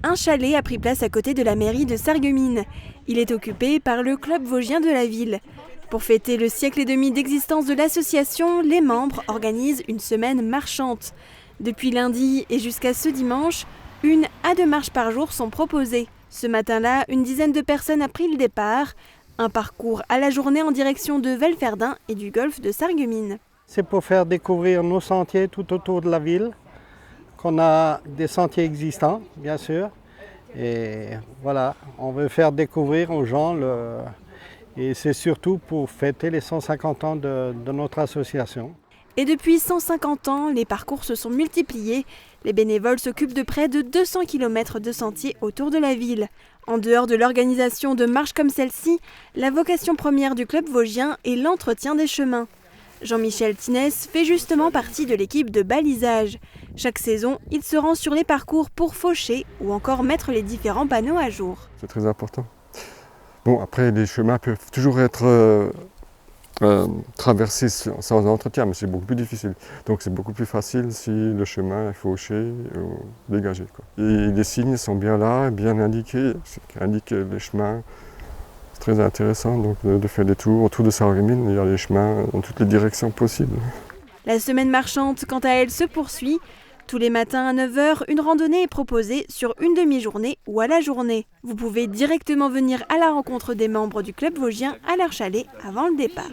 Un chalet a pris place à côté de la mairie de Sarreguemines. Il est occupé par le club vosgien de la ville. Pour fêter le siècle et demi d'existence de l'association, les membres organisent une semaine marchante. Depuis lundi et jusqu'à ce dimanche, 1 à 2 marches par jour sont proposées. Ce matin-là, une dizaine de personnes a pris le départ. Un parcours à la journée en direction de Velferdin et du golfe de Sarreguemines. C'est pour faire découvrir nos sentiers tout autour de la ville, qu'on a des sentiers existants, bien sûr. Et voilà, on veut faire découvrir aux gens, et c'est surtout pour fêter les 150 ans de notre association. Et depuis 150 ans, les parcours se sont multipliés. Les bénévoles s'occupent de près de 200 km de sentiers autour de la ville. En dehors de l'organisation de marches comme celle-ci, la vocation première du club vosgien est l'entretien des chemins. Jean-Michel Tinès fait justement partie de l'équipe de balisage. Chaque saison, il se rend sur les parcours pour faucher ou encore mettre les différents panneaux à jour. C'est très important. Bon, après, les chemins peuvent toujours être traversés sans entretien, mais c'est beaucoup plus difficile. Donc c'est beaucoup plus facile si le chemin est fauché ou dégagé, quoi. Et les signes sont bien là, bien indiqués, qui indiquent les chemins. C'est très intéressant donc, de faire des tours autour de Sarreguemines. Il y a les chemins dans toutes les directions possibles. La semaine marchande, quant à elle, se poursuit. Tous les matins à 9 h, une randonnée est proposée sur une demi-journée ou à la journée. Vous pouvez directement venir à la rencontre des membres du club vosgien à leur chalet avant le départ.